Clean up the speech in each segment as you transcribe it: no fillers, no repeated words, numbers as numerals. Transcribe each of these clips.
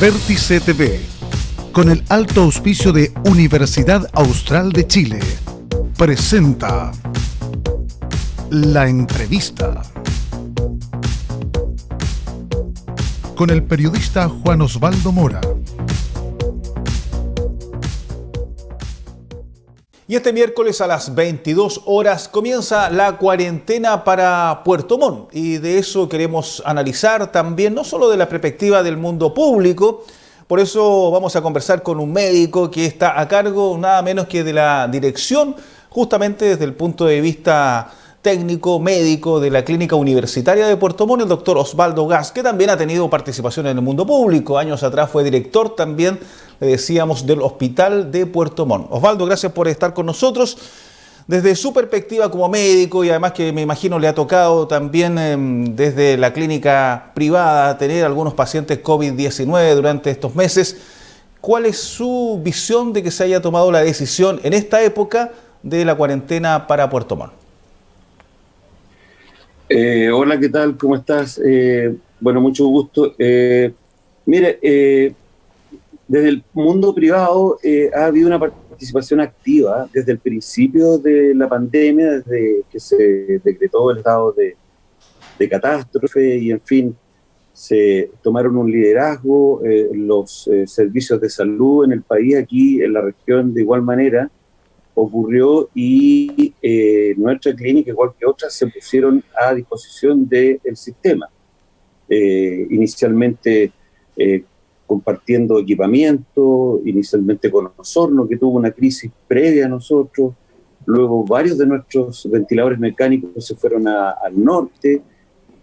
Vértice TV, con el alto auspicio de Universidad Austral de Chile, presenta La Entrevista con el periodista Juan Osvaldo Mora. Y este miércoles a las 22 horas comienza la cuarentena para Puerto Montt, y de eso queremos analizar también, no solo de la perspectiva del mundo público. Por eso vamos a conversar con un médico que está a cargo nada menos que de la dirección, justamente desde el punto de vista técnico, médico de la Clínica Universitaria de Puerto Montt, el doctor Osvaldo Gas, que también ha tenido participación en el mundo público. Años atrás fue director también, le decíamos, del Hospital de Puerto Montt. Osvaldo, gracias por estar con nosotros. Desde su perspectiva como médico, y además que me imagino le ha tocado también desde la clínica privada tener algunos pacientes COVID-19 durante estos meses, ¿cuál es su visión de que se haya tomado la decisión en esta época de la cuarentena para Puerto Montt? Hola, ¿qué tal? ¿Cómo estás? Bueno, mucho gusto. Mire, desde el mundo privado ha habido una participación activa desde el principio de la pandemia, desde que se decretó el estado de catástrofe y, en fin, se tomaron un liderazgo, los servicios de salud en el país, aquí en la región de igual manera, ocurrió, y nuestra clínica, igual que otras, se pusieron a disposición del sistema. Inicialmente compartiendo equipamiento, inicialmente con Osorno, que tuvo una crisis previa a nosotros. Luego varios de nuestros ventiladores mecánicos se fueron al norte,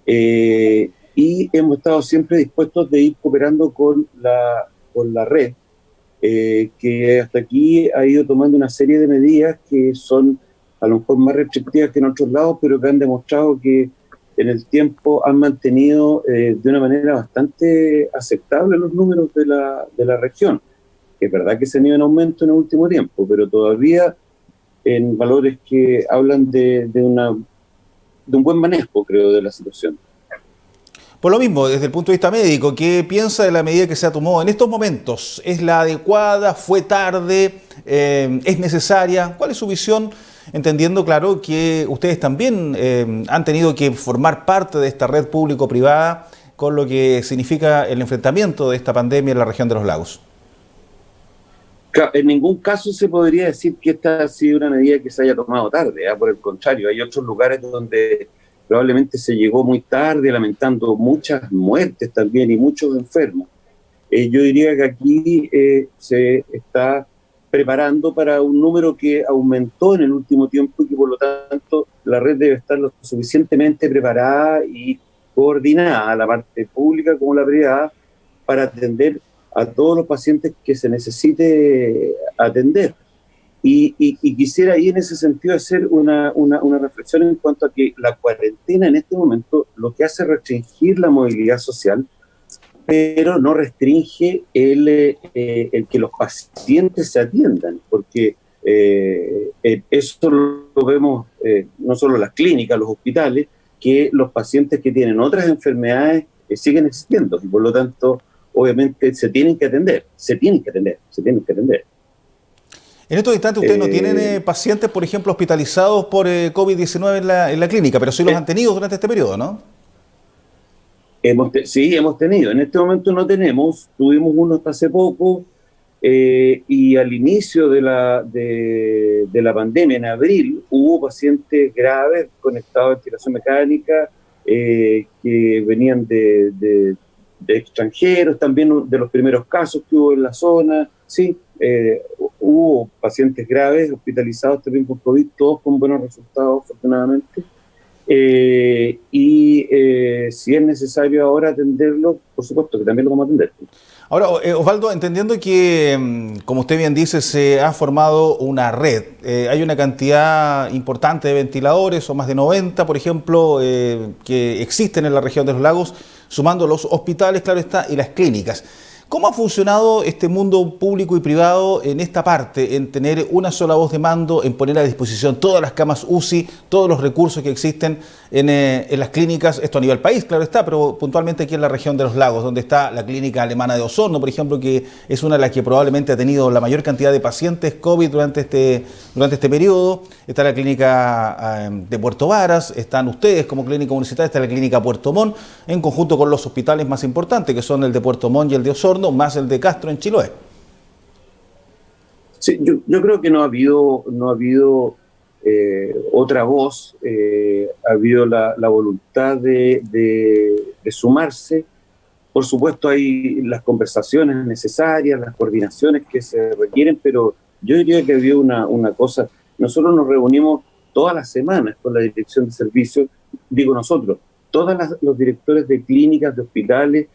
y hemos estado siempre dispuestos de ir cooperando con la red, que hasta aquí ha ido tomando una serie de medidas que son a lo mejor más restrictivas que en otros lados, pero que han demostrado que en el tiempo han mantenido de una manera bastante aceptable los números de la región. Es verdad que se han ido en aumento en el último tiempo, pero todavía en valores que hablan de un buen manejo, creo, de la situación. Por lo mismo, desde el punto de vista médico, ¿qué piensa de la medida que se ha tomado en estos momentos? ¿Es la adecuada? ¿Fue tarde? ¿Es necesaria? ¿Cuál es su visión? Entendiendo, claro, que ustedes también han tenido que formar parte de esta red público-privada, con lo que significa el enfrentamiento de esta pandemia en la región de los lagos. En ningún caso se podría decir que esta ha sido una medida que se haya tomado tarde, ¿eh? Por el contrario, hay otros lugares donde probablemente se llegó muy tarde, lamentando muchas muertes también y muchos enfermos. Yo diría que aquí se está preparando para un número que aumentó en el último tiempo, y que por lo tanto la red debe estar lo suficientemente preparada y coordinada, la parte pública como la privada, para atender a todos los pacientes que se necesite atender. Y quisiera ahí en ese sentido hacer una reflexión en cuanto a que la cuarentena en este momento lo que hace es restringir la movilidad social, pero no restringe el que los pacientes se atiendan, porque eso lo vemos no solo en las clínicas, los hospitales, que los pacientes que tienen otras enfermedades siguen existiendo, y por lo tanto obviamente se tienen que atender. En estos instantes ustedes no tienen pacientes, por ejemplo, hospitalizados por COVID-19 en la clínica, pero sí los han tenido durante este periodo, ¿no? Sí, hemos tenido. En este momento no tenemos. Tuvimos uno hasta hace poco, y al inicio de la pandemia, en abril, hubo pacientes graves conectados a ventilación mecánica que venían de extranjeros, también de los primeros casos que hubo en la zona. Sí, hubo pacientes graves hospitalizados también por COVID, todos con buenos resultados, afortunadamente. Si es necesario ahora atenderlo, por supuesto que también lo vamos a atender. Ahora, Osvaldo, entendiendo que, como usted bien dice, se ha formado una red, hay una cantidad importante de ventiladores, o más de 90, por ejemplo, que existen en la región de los lagos, sumando los hospitales, claro está, y las clínicas. ¿Cómo ha funcionado este mundo público y privado en esta parte, en tener una sola voz de mando, en poner a disposición todas las camas UCI, todos los recursos que existen en las clínicas? Esto a nivel país, claro está, pero puntualmente aquí en la región de los lagos, donde está la clínica alemana de Osorno, por ejemplo, que es una de las que probablemente ha tenido la mayor cantidad de pacientes COVID durante este periodo. Está la clínica de Puerto Varas, están ustedes como clínica universitaria, está la clínica Puerto Montt, en conjunto con los hospitales más importantes, que son el de Puerto Montt y el de Osorno, más el de Castro en Chiloé. Sí, yo creo que no ha habido otra voz, ha habido la voluntad de sumarse. Por supuesto hay las conversaciones necesarias, las coordinaciones que se requieren, pero yo diría que había una cosa. Nosotros nos reunimos todas las semanas con la dirección de servicios, digo nosotros, los directores de clínicas, de hospitales,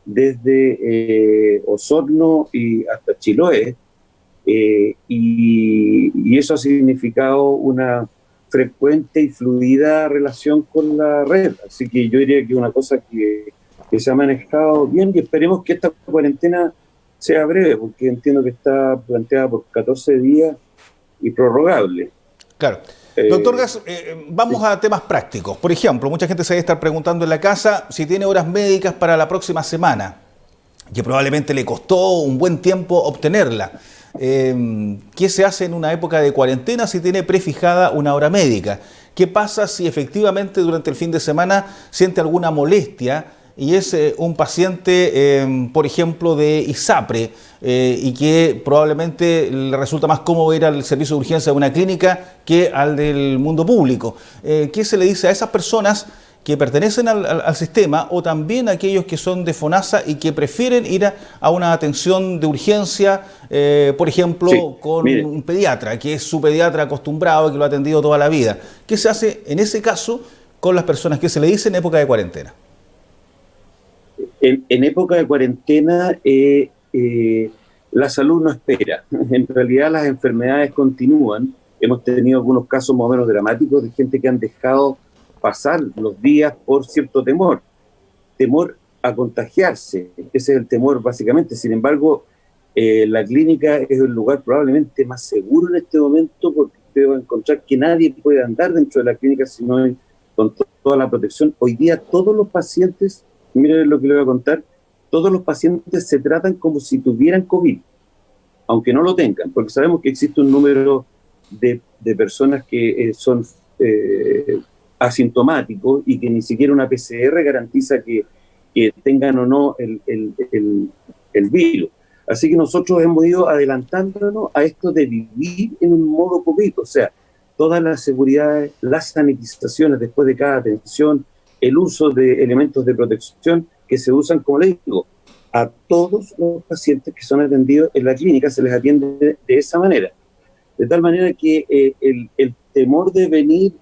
desde Osorno y hasta Chiloé, y eso ha significado una frecuente y fluida relación con la red. Así que yo diría que una cosa que se ha manejado bien, y esperemos que esta cuarentena sea breve, porque entiendo que está planteada por 14 días y prorrogable. Claro. Doctor Gas, vamos a temas prácticos. Por ejemplo, mucha gente se debe estar preguntando en la casa si tiene horas médicas para la próxima semana, que probablemente le costó un buen tiempo obtenerla. ¿Qué se hace en una época de cuarentena si tiene prefijada una hora médica? ¿Qué pasa si efectivamente durante el fin de semana siente alguna molestia y es un paciente, por ejemplo, de ISAPRE, y que probablemente le resulta más cómodo ir al servicio de urgencia de una clínica que al del mundo público? ¿Qué se le dice a esas personas que pertenecen al sistema, o también a aquellos que son de FONASA y que prefieren ir a una atención de urgencia, por ejemplo, sí, con un pediatra, que es su pediatra acostumbrado, que lo ha atendido toda la vida? ¿Qué se hace en ese caso con las personas que se le dice en época de cuarentena? En época de cuarentena, la salud no espera. En realidad las enfermedades continúan. Hemos tenido algunos casos más o menos dramáticos de gente que han dejado pasar los días por cierto temor a contagiarse. Ese es el temor básicamente. Sin embargo, la clínica es el lugar probablemente más seguro en este momento, porque usted va a encontrar que nadie puede andar dentro de la clínica sino con toda la protección. Hoy día todos los pacientes, miren lo que le voy a contar, todos los pacientes se tratan como si tuvieran COVID, aunque no lo tengan, porque sabemos que existe un número de personas que son asintomáticos y que ni siquiera una PCR garantiza que tengan o no el virus. Así que nosotros hemos ido adelantándonos a esto de vivir en un modo COVID, o sea, todas las seguridades, las sanitizaciones después de cada atención, el uso de elementos de protección que se usan, como les digo, a todos los pacientes que son atendidos en la clínica se les atiende de esa manera. De tal manera que el temor de venir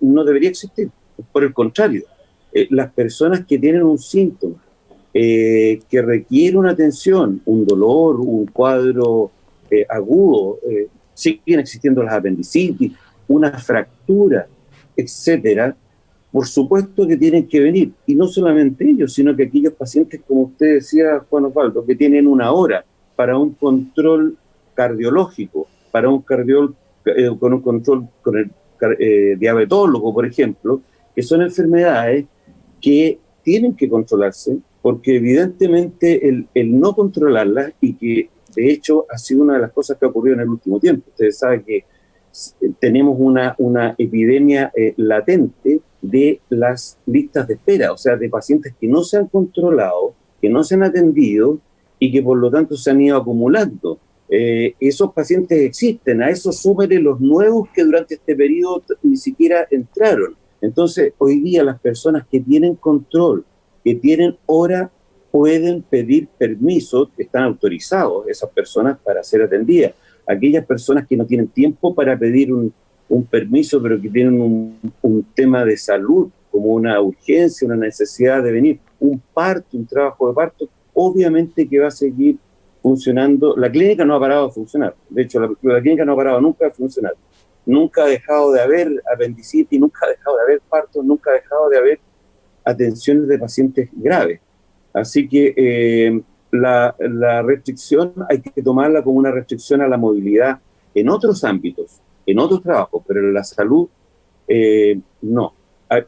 no debería existir. Por el contrario, las personas que tienen un síntoma que requiere una atención, un dolor, un cuadro agudo, siguen existiendo las apendicitis, una fractura, etcétera, por supuesto que tienen que venir. Y no solamente ellos, sino que aquellos pacientes, como usted decía, Juan Osvaldo, que tienen una hora para un control cardiológico, para un con un control con el diabetólogo, por ejemplo, que son enfermedades que tienen que controlarse, porque evidentemente el no controlarlas, y que de hecho ha sido una de las cosas que ha ocurrido en el último tiempo. Ustedes saben que tenemos una epidemia latente de las listas de espera, o sea, de pacientes que no se han controlado, que no se han atendido y que por lo tanto se han ido acumulando. Esos pacientes existen, a eso súmele los nuevos que durante este periodo ni siquiera entraron. Entonces, hoy día las personas que tienen control, que tienen hora, pueden pedir permisos, que están autorizados esas personas para ser atendidas. Aquellas personas que no tienen tiempo para pedir un permiso, pero que tienen un tema de salud, como una urgencia, una necesidad de venir, un parto, un trabajo de parto, obviamente que va a seguir funcionando. La clínica no ha parado de funcionar. De hecho, la clínica no ha parado nunca de funcionar. Nunca ha dejado de haber apendicitis, nunca ha dejado de haber partos, nunca ha dejado de haber atenciones de pacientes graves. Así que la restricción hay que tomarla como una restricción a la movilidad en otros ámbitos, en otros trabajos, pero en la salud no.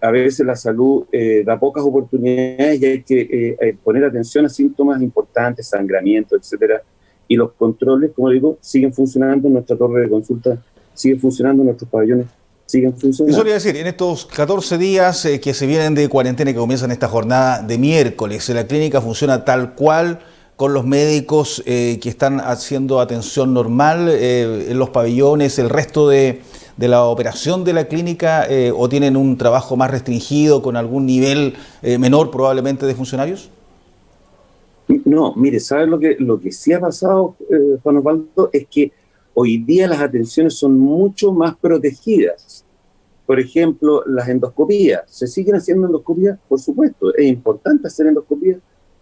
A veces la salud da pocas oportunidades y hay que poner atención a síntomas importantes, sangramiento, etcétera. Y los controles, como digo, siguen funcionando en nuestra torre de consulta, siguen funcionando en nuestros pabellones, siguen funcionando. Eso le iba a decir, en estos 14 días que se vienen de cuarentena y que comienzan esta jornada de miércoles, la clínica funciona tal cual, con los médicos que están haciendo atención normal en los pabellones, el resto de la operación de la clínica, o tienen un trabajo más restringido con algún nivel menor probablemente de funcionarios? No, mire, ¿sabes lo que sí ha pasado, Juan Osvaldo? Es que hoy día las atenciones son mucho más protegidas. Por ejemplo, las endoscopías. ¿Se siguen haciendo endoscopías? Por supuesto. ¿Es importante hacer endoscopías?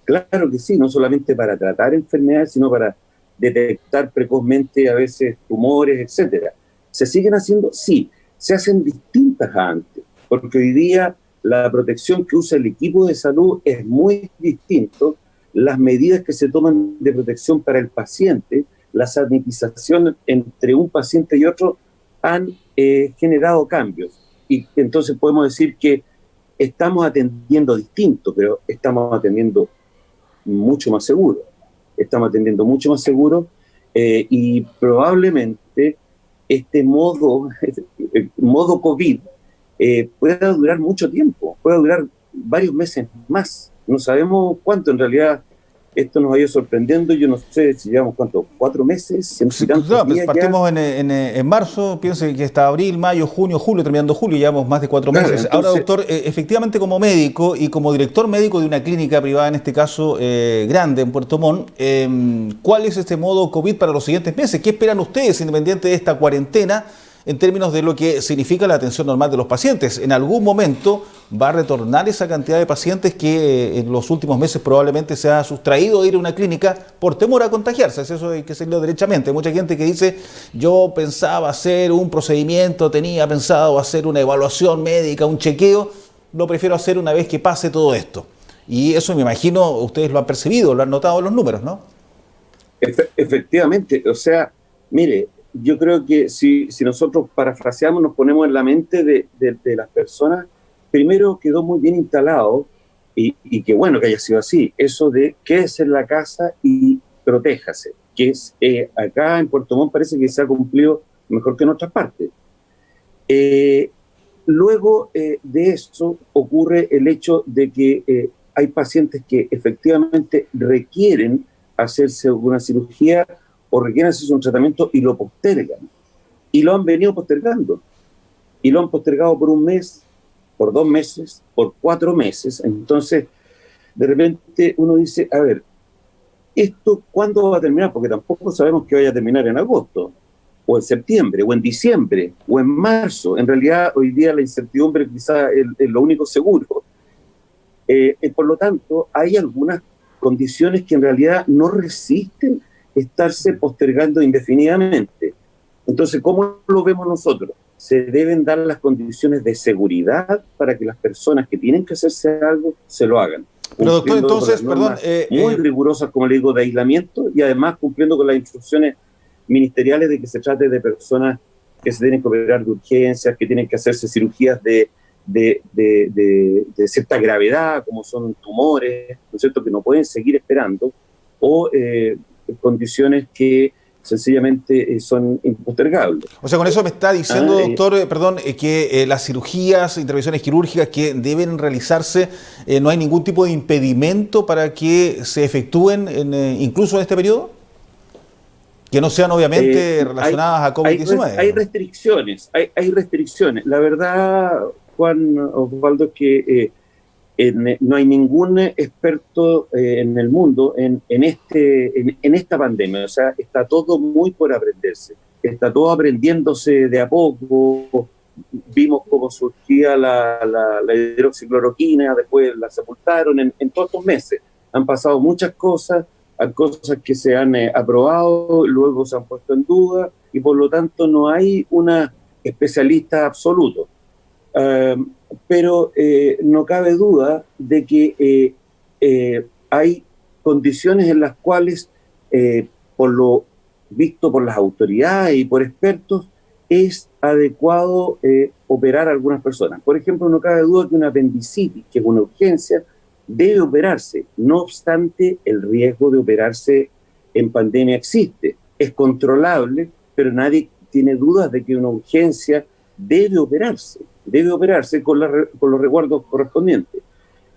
Claro que sí, no solamente para tratar enfermedades, sino para detectar precozmente a veces tumores, etcétera. ¿Se siguen haciendo? Sí. Se hacen distintas a antes, porque hoy día la protección que usa el equipo de salud es muy distinto. Las medidas que se toman de protección para el paciente, la sanitización entre un paciente y otro han generado cambios. Y entonces podemos decir que estamos atendiendo distinto, pero estamos atendiendo mucho más seguro. Estamos atendiendo mucho más seguro y probablemente este modo COVID pueda durar mucho tiempo, pueda durar varios meses más. No sabemos cuánto, en realidad esto nos ha ido sorprendiendo. Yo no sé si llevamos cuánto, 4 meses, Sí, claro, pues partimos en marzo, piense que está abril, mayo, junio, julio, terminando julio, llevamos más de 4 meses. Entonces, ahora, doctor, efectivamente como médico y como director médico de una clínica privada, en este caso grande en Puerto Montt, ¿cuál es este modo COVID para los siguientes meses? ¿Qué esperan ustedes, independiente de esta cuarentena, en términos de lo que significa la atención normal de los pacientes? ¿En algún momento va a retornar esa cantidad de pacientes que en los últimos meses probablemente se ha sustraído de ir a una clínica por temor a contagiarse? Eso hay que decirlo derechamente. Hay mucha gente que dice, yo pensaba hacer un procedimiento, tenía pensado hacer una evaluación médica, un chequeo, lo prefiero hacer una vez que pase todo esto. Y eso me imagino, ustedes lo han percibido, lo han notado en los números, ¿no? Efectivamente, o sea, mire, yo creo que si nosotros parafraseamos, nos ponemos en la mente de las personas, primero quedó muy bien instalado, y qué bueno que haya sido así, eso de quédese en la casa y protéjase, que es acá en Puerto Montt parece que se ha cumplido mejor que en otras partes. Luego de eso ocurre el hecho de que hay pacientes que efectivamente requieren hacerse una cirugía o requieren hacerse un tratamiento y lo postergan. Y lo han venido postergando. Y lo han postergado por 1 mes, por 2 meses, por 4 meses. Entonces, de repente uno dice, a ver, ¿esto cuándo va a terminar? Porque tampoco sabemos que vaya a terminar en agosto, o en septiembre, o en diciembre, o en marzo. En realidad, hoy día la incertidumbre quizá es lo único seguro. Por lo tanto, hay algunas condiciones que en realidad no resisten estarse postergando indefinidamente. Entonces, ¿cómo lo vemos nosotros? Se deben dar las condiciones de seguridad para que las personas que tienen que hacerse algo se lo hagan. Pero doctor, entonces, perdón, muy rigurosas, como le digo, de aislamiento, y además cumpliendo con las instrucciones ministeriales de que se trate de personas que se tienen que operar de urgencias, que tienen que hacerse cirugías de cierta gravedad, como son tumores, ¿no es cierto?, que no pueden seguir esperando, o condiciones que sencillamente son impostergables. O sea, con eso me está diciendo, doctor, que las cirugías, intervenciones quirúrgicas que deben realizarse, no hay ningún tipo de impedimento para que se efectúen incluso en este periodo, que no sean obviamente relacionadas a COVID-19. Hay restricciones, hay restricciones. La verdad, Juan Osvaldo, es que no hay ningún experto en el mundo en esta pandemia. O sea, está todo muy por aprenderse. Está todo aprendiéndose de a poco. Vimos cómo surgía la hidroxicloroquina, después la sepultaron en todos estos meses. Han pasado muchas cosas, hay cosas que se han aprobado, luego se han puesto en duda, y por lo tanto no hay una especialista absoluto. Pero no cabe duda de que hay condiciones en las cuales, por lo visto por las autoridades y por expertos, es adecuado operar a algunas personas. Por ejemplo, no cabe duda que una apendicitis, que es una urgencia, debe operarse. No obstante, el riesgo de operarse en pandemia existe. Es controlable, pero nadie tiene dudas de que una urgencia debe operarse con los resguardos correspondientes.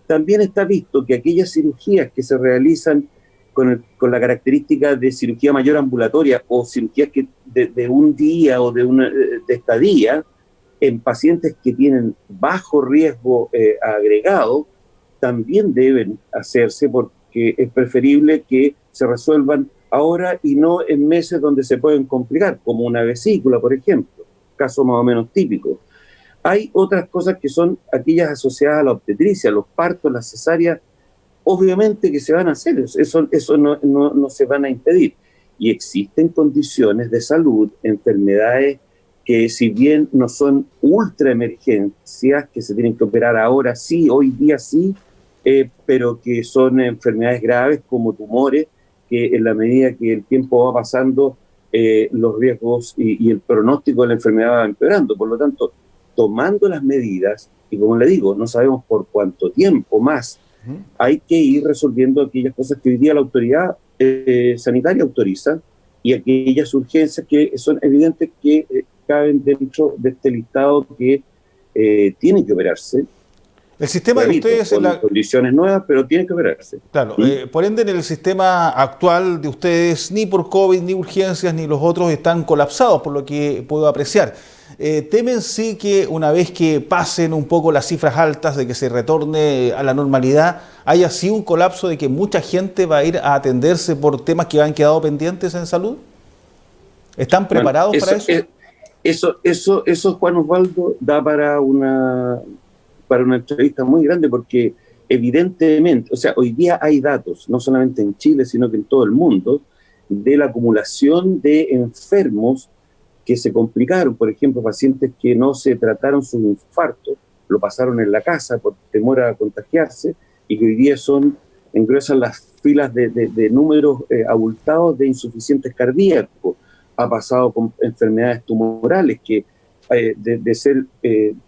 También está visto que aquellas cirugías que se realizan con la característica de cirugía mayor ambulatoria o cirugías de un día o de estadía en pacientes que tienen bajo riesgo agregado, también deben hacerse porque es preferible que se resuelvan ahora y no en meses donde se pueden complicar, como una vesícula, por ejemplo, caso más o menos típico. Hay otras cosas que son aquellas asociadas a la obstetricia, los partos, las cesáreas, obviamente que se van a hacer, eso no se van a impedir. Y existen condiciones de salud, enfermedades que si bien no son ultra emergencias, que se tienen que operar ahora sí, hoy día sí, pero que son enfermedades graves como tumores, que en la medida que el tiempo va pasando, los riesgos y el pronóstico de la enfermedad va empeorando. Por lo tanto, tomando las medidas, y como le digo, no sabemos por cuánto tiempo más, hay que ir resolviendo aquellas cosas que hoy día la autoridad sanitaria autoriza y aquellas urgencias que son evidentes que caben dentro de este listado que tienen que operarse. El sistema Repito, de ustedes... con condiciones nuevas, pero tienen que operarse. Claro, por ende en el sistema actual de ustedes ni por COVID, ni urgencias, ni los otros están colapsados, por lo que puedo apreciar. ¿Temen sí que una vez que pasen un poco las cifras altas, de que se retorne a la normalidad, haya así un colapso de que mucha gente va a ir a atenderse por temas que han quedado pendientes en salud? ¿Están preparados para eso? Eso, Juan Osvaldo, da para una entrevista muy grande, porque evidentemente, o sea, hoy día hay datos, no solamente en Chile, sino que en todo el mundo, de la acumulación de enfermos que se complicaron. Por ejemplo, pacientes que no se trataron su infarto, lo pasaron en la casa por temor a contagiarse, y que hoy día engruesan las filas de números abultados de insuficientes cardíacos. Ha pasado con enfermedades tumorales que de ser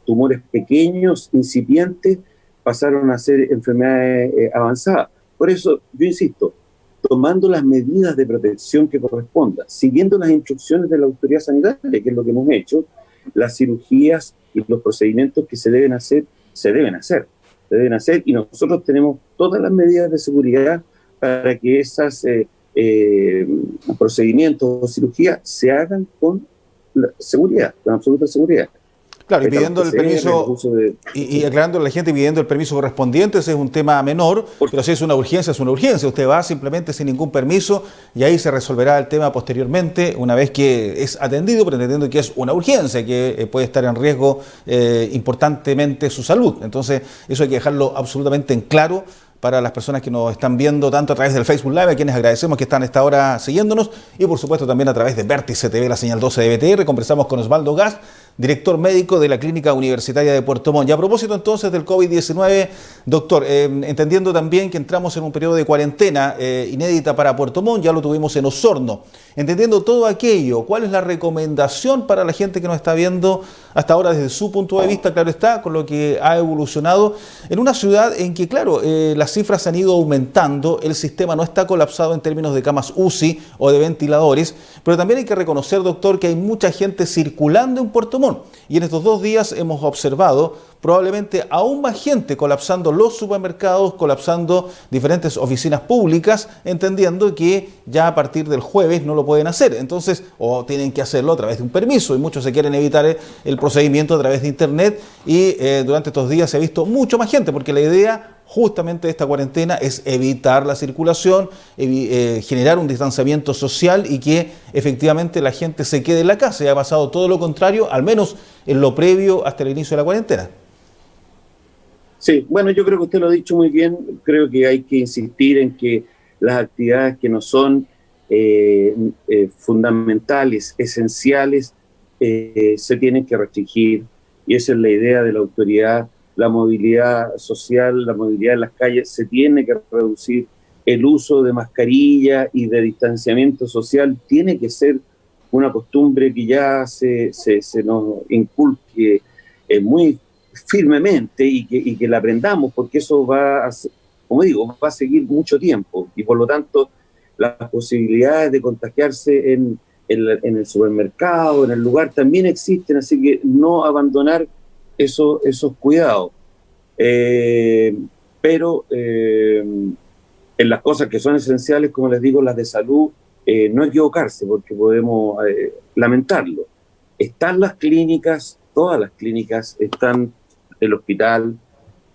tumores pequeños, incipientes, pasaron a ser enfermedades avanzadas. Por eso, yo insisto, tomando las medidas de protección que correspondan, siguiendo las instrucciones de la autoridad sanitaria, que es lo que hemos hecho, las cirugías y los procedimientos que se deben hacer, y nosotros tenemos todas las medidas de seguridad para que esos procedimientos o cirugías se hagan con seguridad, con absoluta seguridad. Claro, y pidiendo el permiso, y aclarando a la gente, pidiendo el permiso correspondiente. Ese es un tema menor, pero si es una urgencia, es una urgencia. Usted va simplemente sin ningún permiso y ahí se resolverá el tema posteriormente, una vez que es atendido, pero entendiendo que es una urgencia, que puede estar en riesgo importantemente su salud. Entonces, eso hay que dejarlo absolutamente en claro para las personas que nos están viendo tanto a través del Facebook Live, a quienes agradecemos que están a esta hora siguiéndonos, y por supuesto también a través de Vértice TV, la señal 12 de BTR. Conversamos con Osvaldo Gas, director médico de la Clínica Universitaria de Puerto Montt. Y a propósito entonces del COVID-19, doctor, entendiendo también que entramos en un periodo de cuarentena inédita para Puerto Montt, ya lo tuvimos en Osorno. Entendiendo todo aquello, ¿cuál es la recomendación para la gente que nos está viendo hasta ahora desde su punto de vista, claro está, con lo que ha evolucionado en una ciudad en que, claro, las cifras han ido aumentando, el sistema no está colapsado en términos de camas UCI o de ventiladores, pero también hay que reconocer, doctor, que hay mucha gente circulando en Puerto Montt, y en estos 2 días hemos observado probablemente aún más gente colapsando los supermercados, colapsando diferentes oficinas públicas, entendiendo que ya a partir del jueves no lo pueden hacer, entonces, o tienen que hacerlo a través de un permiso, y muchos se quieren evitar el procedimiento a través de internet, y durante estos días se ha visto mucho más gente, porque la idea justamente de esta cuarentena es evitar la circulación, generar un distanciamiento social y que efectivamente la gente se quede en la casa. Y ha pasado todo lo contrario, al menos en lo previo hasta el inicio de la cuarentena. Sí, bueno, yo creo que usted lo ha dicho muy bien. Creo que hay que insistir en que las actividades que no son fundamentales, esenciales, se tienen que restringir, y esa es la idea de la autoridad. La movilidad social, la movilidad en las calles se tiene que reducir, el uso de mascarilla y de distanciamiento social tiene que ser una costumbre que ya se nos inculque muy firmemente y que la aprendamos, porque eso va a, como digo, va a seguir mucho tiempo y por lo tanto las posibilidades de contagiarse en el supermercado, en el lugar, también existen, así que no abandonar esos cuidados. Pero en las cosas que son esenciales, como les digo, las de salud, no equivocarse, porque podemos lamentarlo. Están las clínicas, todas las clínicas están el hospital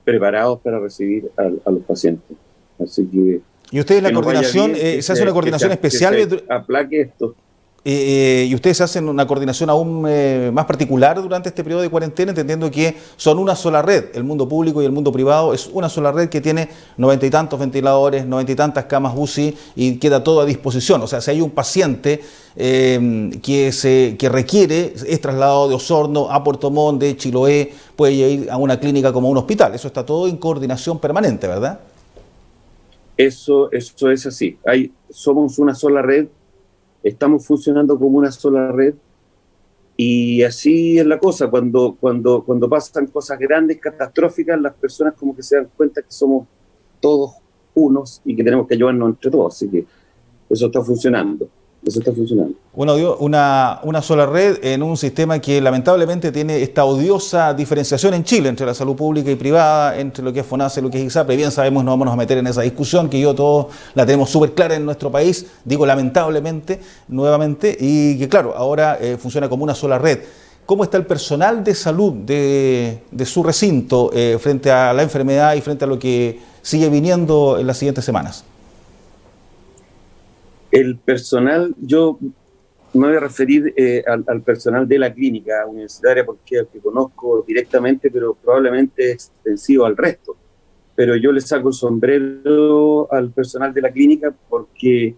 preparados para recibir a los pacientes. Así que... ¿Y ustedes la coordinación, se hace una coordinación especial? Que se aplaque esto. ¿Y ustedes hacen una coordinación aún más particular durante este periodo de cuarentena, entendiendo que son una sola red? El mundo público y el mundo privado es una sola red que tiene 90 y tantos ventiladores, 90 y tantas camas UCI y queda todo a disposición. O sea, si hay un paciente que requiere, es trasladado de Osorno a Puerto Montt, de Chiloé, puede ir a una clínica como a un hospital. Eso está todo en coordinación permanente, ¿verdad? Eso es así. Somos una sola red. Estamos funcionando como una sola red y así es la cosa. Cuando pasan cosas grandes, catastróficas, las personas como que se dan cuenta que somos todos unos y que tenemos que ayudarnos entre todos. Así que eso está funcionando. Bueno, una sola red en un sistema que lamentablemente tiene esta odiosa diferenciación en Chile entre la salud pública y privada, entre lo que es FONASA y lo que es ISAPRE. Bien sabemos, no vamos a meter en esa discusión, que todos la tenemos súper clara en nuestro país, digo lamentablemente, nuevamente, y que claro, ahora funciona como una sola red. ¿Cómo está el personal de salud de su recinto frente a la enfermedad y frente a lo que sigue viniendo en las siguientes semanas? El personal, yo me voy a referir al personal de la clínica universitaria porque es el que conozco directamente, pero probablemente es extensivo al resto. Pero yo le saco el sombrero al personal de la clínica porque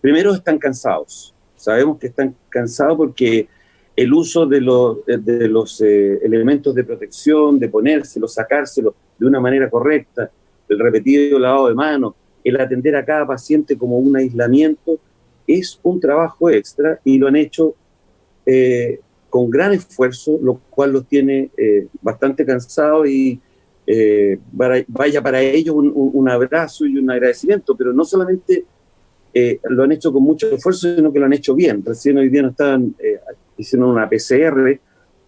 primero están cansados. Sabemos que están cansados porque el uso de los elementos de protección, de ponérselos, sacárselos de una manera correcta, el repetido lavado de manos, el atender a cada paciente como un aislamiento, es un trabajo extra y lo han hecho con gran esfuerzo, lo cual los tiene bastante cansados y vaya para ellos un abrazo y un agradecimiento, pero no solamente lo han hecho con mucho esfuerzo, sino que lo han hecho bien. Recién hoy día nos estaban hicieron una PCR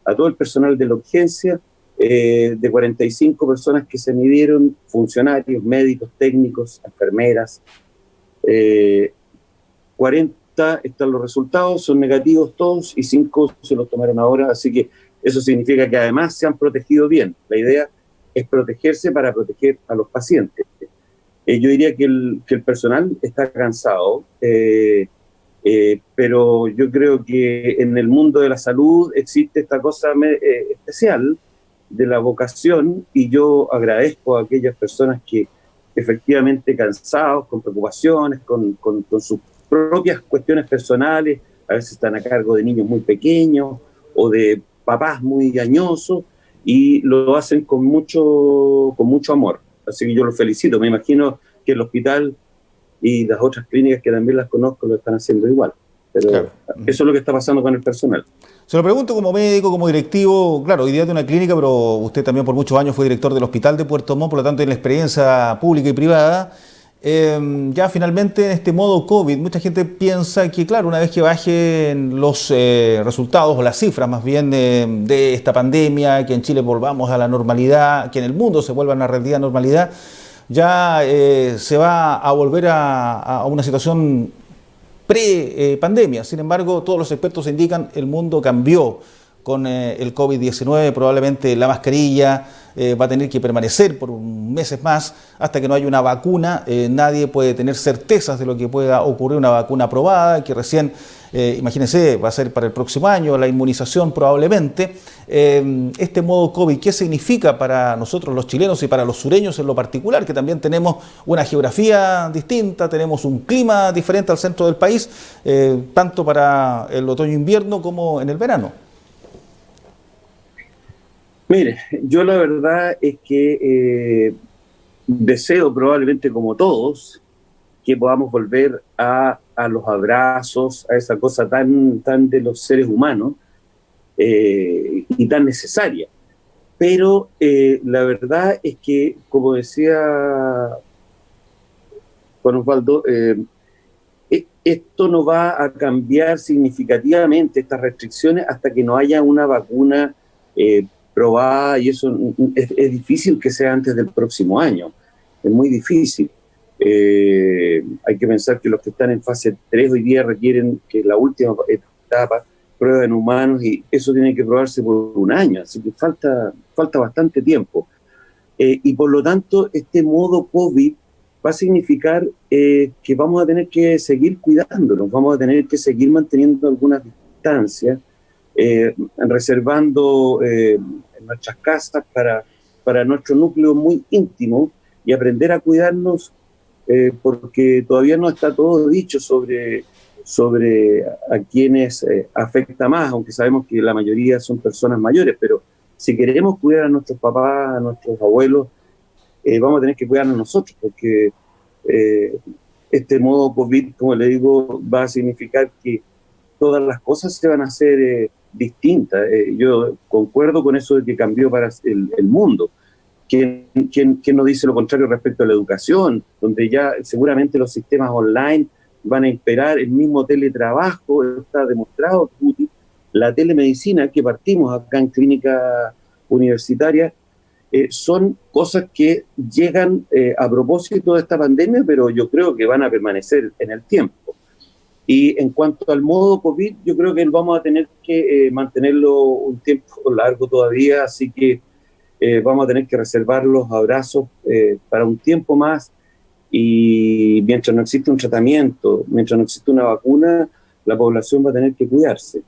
a todo el personal de la urgencia, de 45 personas que se midieron, funcionarios, médicos, técnicos, enfermeras, 40 están los resultados, son negativos todos y 5 se los tomaron ahora, así que eso significa que además se han protegido bien. La idea es protegerse para proteger a los pacientes. Yo diría que el personal está cansado, pero yo creo que en el mundo de la salud existe esta cosa especial de la vocación y yo agradezco a aquellas personas que efectivamente cansados, con preocupaciones, con sus propias cuestiones personales, a veces están a cargo de niños muy pequeños o de papás muy añosos y lo hacen con mucho amor. Así que yo los felicito. Me imagino que el hospital y las otras clínicas que también las conozco lo están haciendo igual. Pero claro, eso es lo que está pasando con el personal. Se lo pregunto como médico, como directivo, claro, hoy día de una clínica, pero usted también por muchos años fue director del Hospital de Puerto Montt, por lo tanto tiene la experiencia pública y privada. Ya finalmente en este modo COVID, mucha gente piensa que, claro, una vez que bajen los resultados o las cifras más bien de esta pandemia, que en Chile volvamos a la normalidad, que en el mundo se vuelva a una relativa normalidad, ya se va a volver a una situación pre-pandemia. Sin embargo, todos los expertos indican que el mundo cambió con el COVID-19, probablemente la mascarilla va a tener que permanecer por meses más hasta que no haya una vacuna. Nadie puede tener certezas de lo que pueda ocurrir, una vacuna aprobada, que recién, imagínense, va a ser para el próximo año, la inmunización probablemente. Este modo COVID, ¿qué significa para nosotros los chilenos y para los sureños en lo particular? Que también tenemos una geografía distinta, tenemos un clima diferente al centro del país, tanto para el otoño-invierno como en el verano. Mire, yo la verdad es que deseo probablemente como todos que podamos volver a los abrazos, a esa cosa tan de los seres humanos y tan necesaria. Pero la verdad es que, como decía Juan Osvaldo, esto no va a cambiar significativamente, estas restricciones, hasta que no haya una vacuna probada, y eso es difícil que sea antes del próximo año, es muy difícil. Hay que pensar que los que están en fase 3 hoy día requieren que la última etapa prueba en humanos, y eso tiene que probarse por un año, así que falta bastante tiempo. Y por lo tanto, este modo COVID va a significar que vamos a tener que seguir cuidándonos, vamos a tener que seguir manteniendo algunas distancias, reservando en nuestras casas para nuestro núcleo muy íntimo, y aprender a cuidarnos, porque todavía no está todo dicho sobre a quienes afecta más, aunque sabemos que la mayoría son personas mayores, pero si queremos cuidar a nuestros papás, a nuestros abuelos, vamos a tener que cuidarnos nosotros, porque este modo COVID, como le digo, va a significar que todas las cosas se van a hacer distintas. Yo concuerdo con eso de que cambió para el mundo. ¿Quién nos dice lo contrario respecto a la educación, donde ya seguramente los sistemas online van a imperar, el mismo teletrabajo? Está demostrado, la telemedicina que partimos acá en Clínica Universitaria, son cosas que llegan a propósito de esta pandemia, pero yo creo que van a permanecer en el tiempo. Y en cuanto al modo COVID, yo creo que vamos a tener que mantenerlo un tiempo largo todavía, así que vamos a tener que reservar los abrazos para un tiempo más, y mientras no existe un tratamiento, mientras no existe una vacuna, la población va a tener que cuidarse,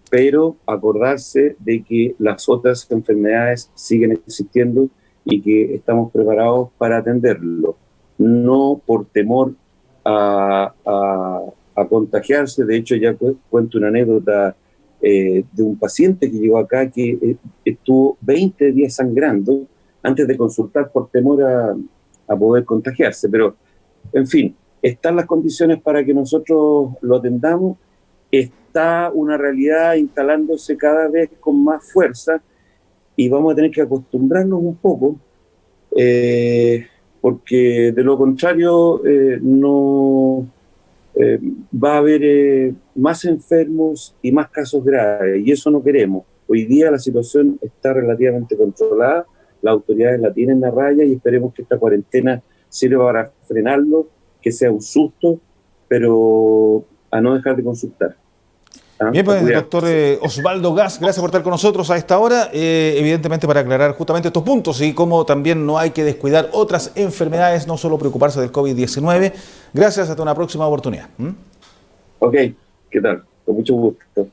pero acordarse de que las otras enfermedades siguen existiendo y que estamos preparados para atenderlo, no por temor a contagiarse. De hecho, ya cuento una anécdota de un paciente que llegó acá que estuvo 20 días sangrando antes de consultar por temor a poder contagiarse. Pero, en fin, están las condiciones para que nosotros lo atendamos. Está una realidad instalándose cada vez con más fuerza, y vamos a tener que acostumbrarnos un poco, porque de lo contrario no va a haber más enfermos y más casos graves, y eso no queremos. Hoy día la situación está relativamente controlada, las autoridades la tienen a raya, y esperemos que esta cuarentena sirva para frenarlo, que sea un susto, pero a no dejar de consultar. Bien, pues, doctor Osvaldo Gas, gracias por estar con nosotros a esta hora, evidentemente para aclarar justamente estos puntos y cómo también no hay que descuidar otras enfermedades, no solo preocuparse del COVID-19. Gracias, hasta una próxima oportunidad. Ok, ¿qué tal? Con mucho gusto.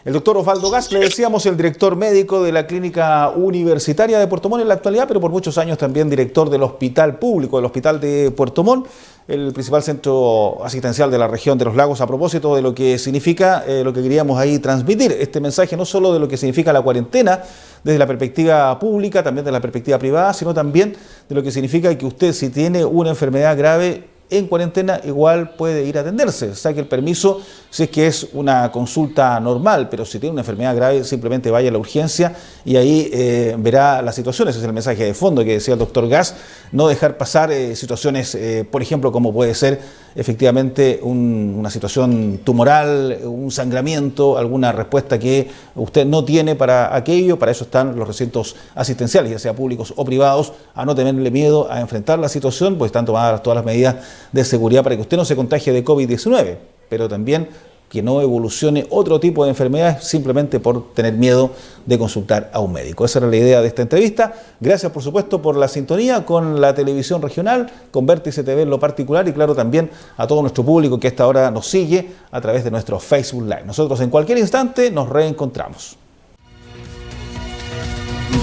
El doctor Osvaldo Gas, le decíamos, el director médico de la Clínica Universitaria de Puerto Montt en la actualidad, pero por muchos años también director del Hospital Público, del Hospital de Puerto Montt, el principal centro asistencial de la región de los lagos, a propósito de lo que significa, lo que queríamos ahí transmitir, este mensaje no solo de lo que significa la cuarentena desde la perspectiva pública, también de la perspectiva privada, sino también de lo que significa que usted, si tiene una enfermedad grave en cuarentena, igual puede ir a atenderse, saque el permiso si es que es una consulta normal, pero si tiene una enfermedad grave, simplemente vaya a la urgencia y ahí verá la situación. Ese es el mensaje de fondo que decía el doctor Gas, no dejar pasar situaciones, por ejemplo, como puede ser efectivamente una situación tumoral, un sangramiento, alguna respuesta que usted no tiene para aquello. Para eso están los recintos asistenciales, ya sea públicos o privados, a no tenerle miedo a enfrentar la situación, pues están tomadas todas las medidas de seguridad para que usted no se contagie de COVID-19, pero también que no evolucione otro tipo de enfermedades simplemente por tener miedo de consultar a un médico. Esa era la idea de esta entrevista. Gracias, por supuesto, por la sintonía con la televisión regional, con Vértice TV en lo particular, y claro, también a todo nuestro público que a esta hora nos sigue a través de nuestro Facebook Live. Nosotros en cualquier instante nos reencontramos.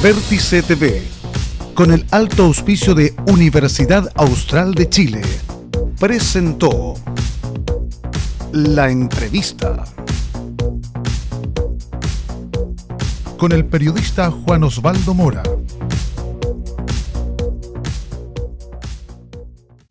Vértice TV, con el alto auspicio de Universidad Austral de Chile, presentó La Entrevista con el periodista Juan Osvaldo Mora.